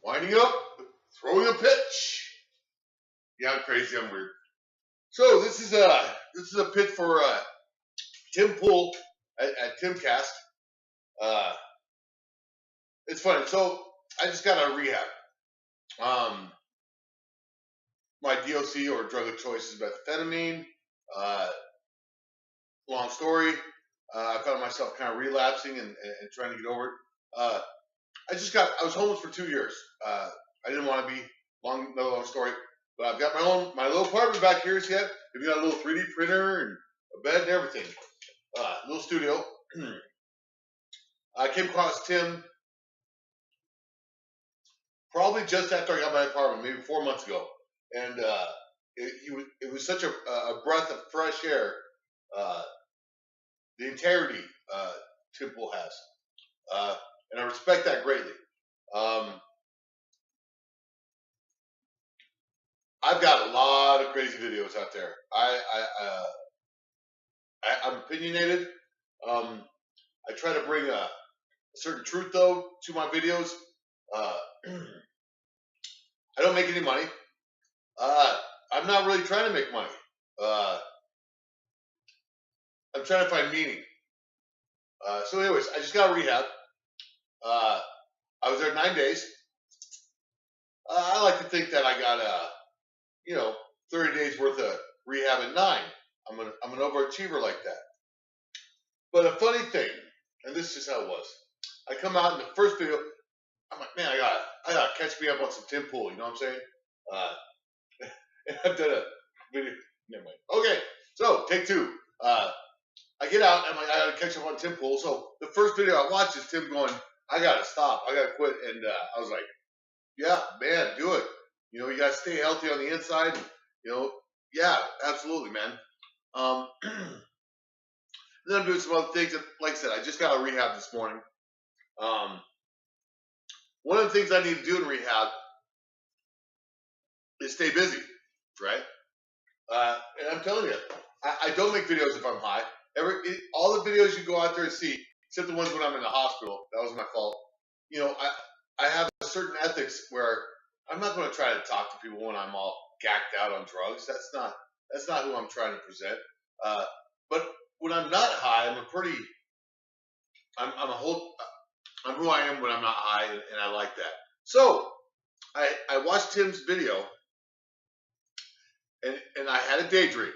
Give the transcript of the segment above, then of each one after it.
winding up, throwing a pitch. Yeah, I'm crazy. I'm weird. So this is a pitch for Tim Pool at Timcast. Uh, it's funny. So I just got out of rehab. My DOC or drug of choice is methamphetamine. Long story. I found myself kind of relapsing and trying to get over it. I was homeless for 2 years. I didn't want to be another long story, but I've got my little apartment back here. See that? We've got a little 3D printer and a bed and everything. Little studio. I came across Tim probably just after I got my apartment, maybe 4 months ago, and it was such a breath of fresh air. The integrity Tim Pool has, and I respect that greatly. I've got a lot of crazy videos out there. I'm opinionated. I try to bring a certain truth though to my videos. I don't make any money. I'm not really trying to make money. I'm trying to find meaning. So anyways, I just got a rehab. I was there 9 days. I like to think that I got 30 days worth of rehab in 9. I'm an overachiever like that. But a funny thing, and this is how it was. I come out in the first video. I'm like, man, I gotta catch me up on some Tim Pool. You know what I'm saying? And I've done a video. Never mind. Okay, so take 2. I get out and I'm like, I gotta catch up on Tim Pool. So the first video I watch is Tim going, I gotta stop, I gotta quit. And I was like, yeah, man, do it. You gotta stay healthy on the inside. Yeah, absolutely, man. Then I'm doing some other things. And like I said, I just got out of rehab this morning. One of the things I need to do in rehab is stay busy, right? And I'm telling you, I don't make videos if I'm high. All the videos you go out there and see, except the ones when I'm in the hospital, that was my fault. I have a certain ethics where I'm not going to try to talk to people when I'm all gacked out on drugs. That's not who I'm trying to present. But when I'm not high, I'm who I am when I'm not high, and I like that. So I watched Tim's video, and I had a daydream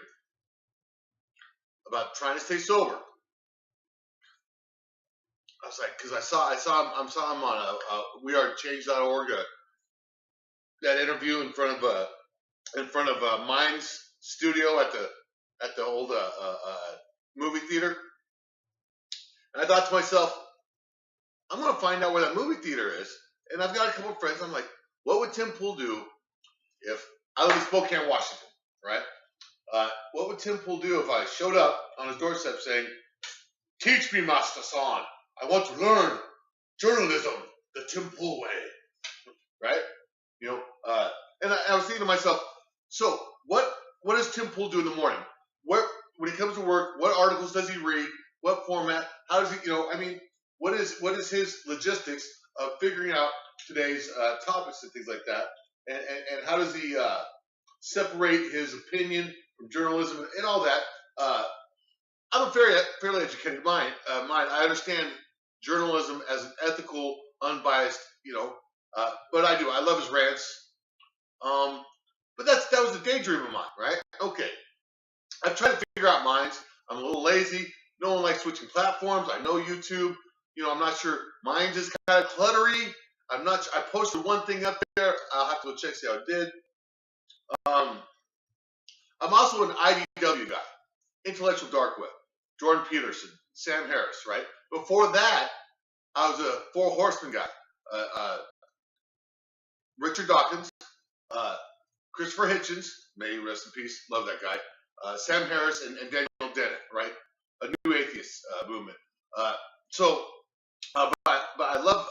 about trying to stay sober. I was like, because I saw him on wearechange.org, that interview in front of Mind's studio at the old movie theater, and I thought to myself, I'm gonna find out where that movie theater is. And I've got a couple of friends. I'm like, what would Tim Pool do if I live in Spokane, Washington, right? What would Tim Pool do if I showed up on his doorstep saying, teach me, Master San. I want to learn journalism the Tim Pool way, right? And I was thinking to myself, so what does Tim Pool do in the morning? When he comes to work, what articles does he read? What format? How does he, what is his logistics of figuring out today's topics and things like that? And how does he separate his opinion from journalism and all that? I'm a fairly educated mind. I understand journalism as an ethical, unbiased, but I do. I love his rants. But that was a daydream of mine, right? Okay. I've tried to figure out Minds. I'm a little lazy. No one likes switching platforms. I know YouTube. I'm not sure. Minds is kind of cluttery. I posted one thing up there. I'll have to go check, see how it did. I'm also an IDW guy. Intellectual Dark Web. Jordan Peterson. Sam Harris, right? Before that, I was a Four Horsemen guy. Richard Dawkins. Christopher Hitchens. May he rest in peace. Love that guy. Sam Harris and Daniel Dennett, right? A new atheist movement. But I love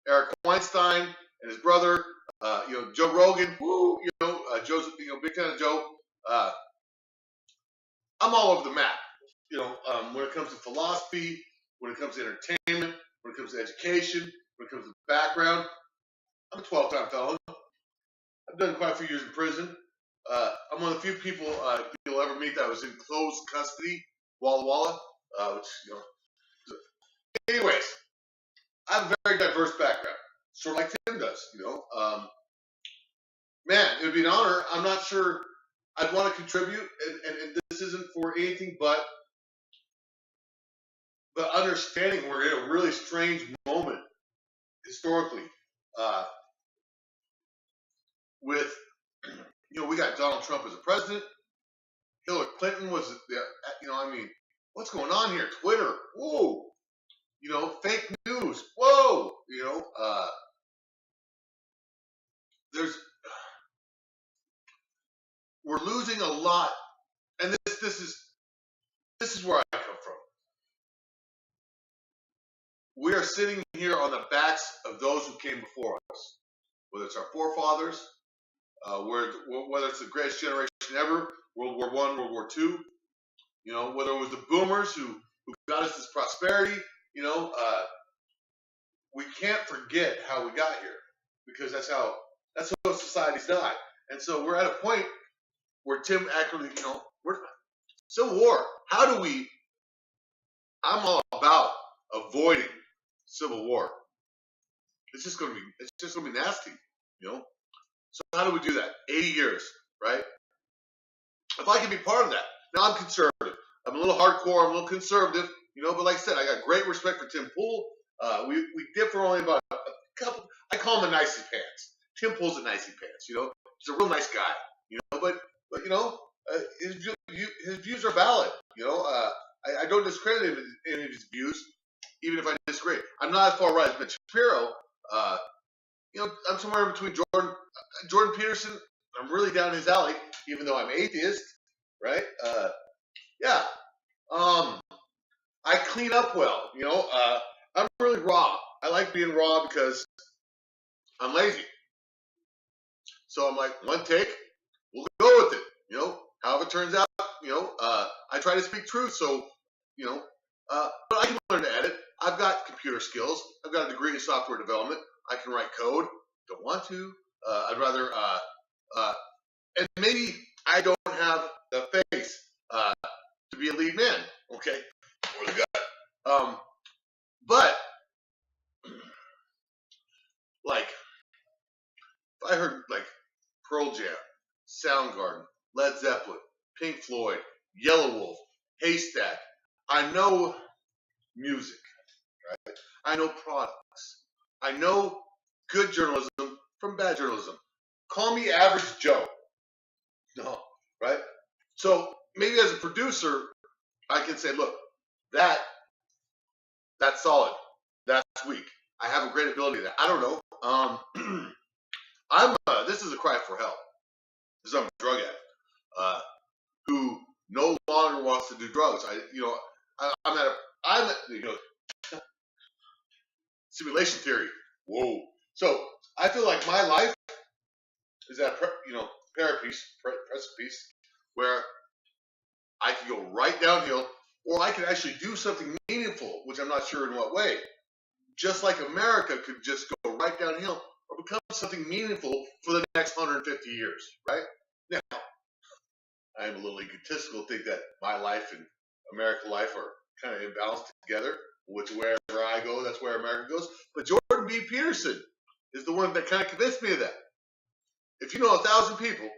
Eric Weinstein and his brother. Joe Rogan. Woo, Joe's big fan of Joe. I'm all over the map. When it comes to philosophy, when it comes to entertainment, when it comes to education, when it comes to background. I'm a 12-time felon. I've done quite a few years in prison. I'm one of the few people you'll ever meet that was in closed custody, Walla Walla, which, anyways, I have a very diverse background, sort of like Tim does, man, it would be an honor. I'm not sure I'd want to contribute, and this isn't for anything but understanding we're in a really strange moment historically with, we got Donald Trump as a president. Hillary Clinton was, what's going on here? Twitter, whoa, fake news, whoa, we're losing a lot, and this is where I come from. We are sitting here on the backs of those who came before us, whether it's our forefathers, whether it's the greatest generation ever, World War I, World War II, whether it was the boomers who got us this prosperity, we can't forget how we got here, because that's how society's died. And so we're at a point where Tim accurately, we're Civil War. I'm all about avoiding Civil War. It's just gonna be nasty, So how do we do that? 80 years, right? If I can be part of that. Now, I'm conservative. I'm a little hardcore. I'm a little conservative, but like I said, I got great respect for Tim Pool. We differ only about a couple. I call him a nicey pants. Tim Pool's a nicey pants, He's a real nice guy, but his views are valid, I don't discredit any of his views, even if I disagree. I'm not as far right as Ben Shapiro. I'm somewhere in between Jordan Peterson. I'm really down his alley, even though I'm atheist, right? Yeah. I clean up well, I'm really raw. I like being raw because I'm lazy. So I'm like, one take, we'll go with it, however it turns out, I try to speak truth, so, but I can learn to edit. I've got computer skills. I've got a degree in software development. I can write code. Don't want to. I'd rather, and maybe I don't have the face to be a lead man, okay, or the guy. But, like, if I heard, like, Pearl Jam, Soundgarden, Led Zeppelin, Pink Floyd, Yellow Wolf, Haystack, I know music, right? I know products. I know good journalism from bad journalism. Call me Average Joe. No, right? So maybe as a producer, I can say, look, that's solid. That's weak. I have a great ability there. I don't know. This is a cry for help. This is a drug addict who no longer wants to do drugs. I'm at simulation theory. Whoa. So I feel like my life is that precipice where I can go right downhill, or I can actually do something meaningful, which I'm not sure in what way. Just like America could just go right downhill or become something meaningful for the next 150 years, right? Now, I'm a little egotistical to think that my life and American life are kind of imbalanced together, which wherever I go, that's where America goes. But Jordan B. Peterson is the one that kind of convinced me of that. If you know 1,000 people,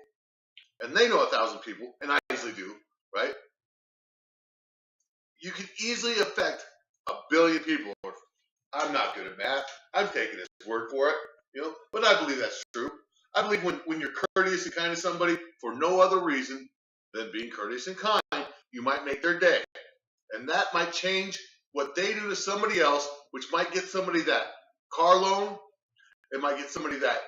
and they know 1,000 people, and I easily do, right? You can easily affect 1 billion people. I'm not good at math. I'm taking his word for it, but I believe that's true. I believe when you're courteous and kind to somebody for no other reason than being courteous and kind, you might make their day. And that might change what they do to somebody else, which might get somebody that car loan. It might get somebody that,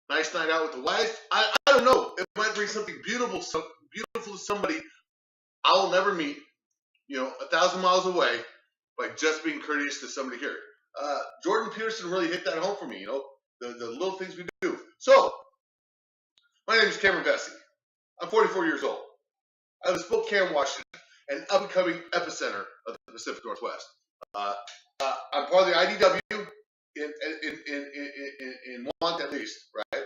nice night out with the wife. I don't know. It might bring something beautiful to somebody I'll never meet, 1,000 miles away, by just being courteous to somebody here. Jordan Peterson really hit that home for me, the little things we do. So, my name is Cameron Vesey. I'm 44 years old. I live in Spokane, Washington, an up-and-coming epicenter of the Pacific Northwest. I'm part of the IDW in one at least, right?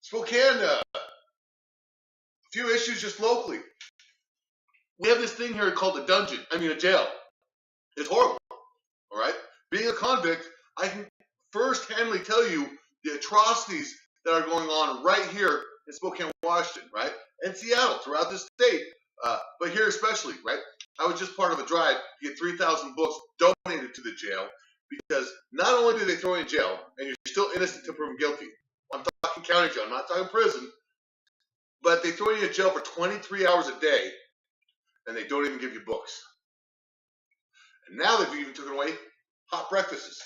Spokane, a few issues just locally. We have this thing here called a jail. It's horrible, all right? Being a convict, I can first-handedly tell you the atrocities that are going on right here in Spokane, Washington, right? And Seattle, throughout the state, but here especially, right? I was just part of a drive to get 3,000 books donated to the jail because not only do they throw you in jail and you're still innocent until proven guilty. I'm talking county jail, I'm not talking prison, but they throw you in jail for 23 hours a day and they don't even give you books. And now they've even taken away hot breakfasts.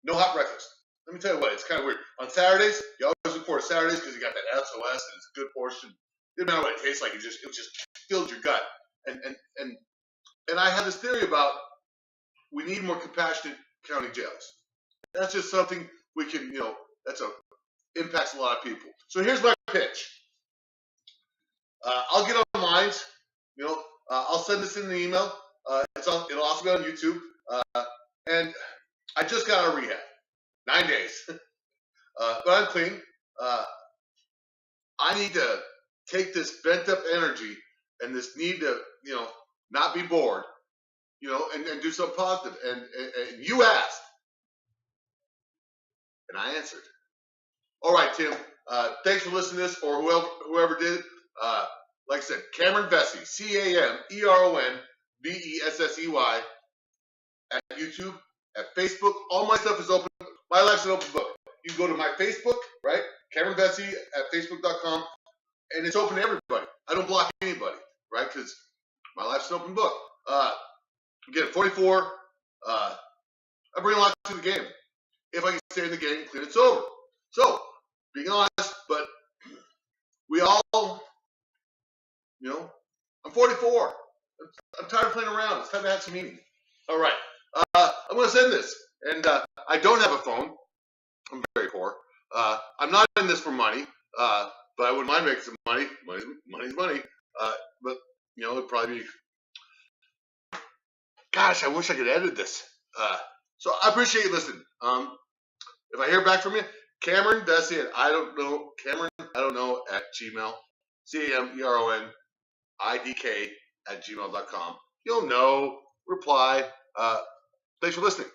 No hot breakfast. Let me tell you what, it's kind of weird. On Saturdays, you always look forward to Saturdays because you got that SOS and it's a good portion. It doesn't matter what it tastes like, it just fills your gut. And I have this theory about we need more compassionate county jails. That's just something we can, impacts a lot of people. So here's my pitch. I'll get on Minds, I'll send this in the email. It'll also be on YouTube. And I just got out of rehab. 9 days. But I'm clean. I need to take this bent up energy and this need to, not be bored, and do something positive. And you asked, and I answered. All right, Tim. Thanks for listening to this, or whoever did it. Like I said, Cameron Vessey, CameronBessey at YouTube, at Facebook. All my stuff is open. My life's an open book. You can go to my Facebook, right? Cameron Vessey at Facebook.com, and it's open to everybody. I don't block anybody, right? Because my life's an open book. Again, at 44, I bring a lot to the game. If I can stay in the game, clean it sober. So, being honest, but we all, I'm 44. I'm tired of playing around. It's time to have some meaning. All right. I'm going to send this. And I don't have a phone. I'm very poor. I'm not in this for money, but I wouldn't mind making some money. Money's money. But, it'd probably be, gosh, I wish I could edit this. So I appreciate you listening. If I hear back from you, Cameron Vessey at Cameron at Gmail. CameronIDK at gmail.com. You'll know. Reply. Thanks for listening.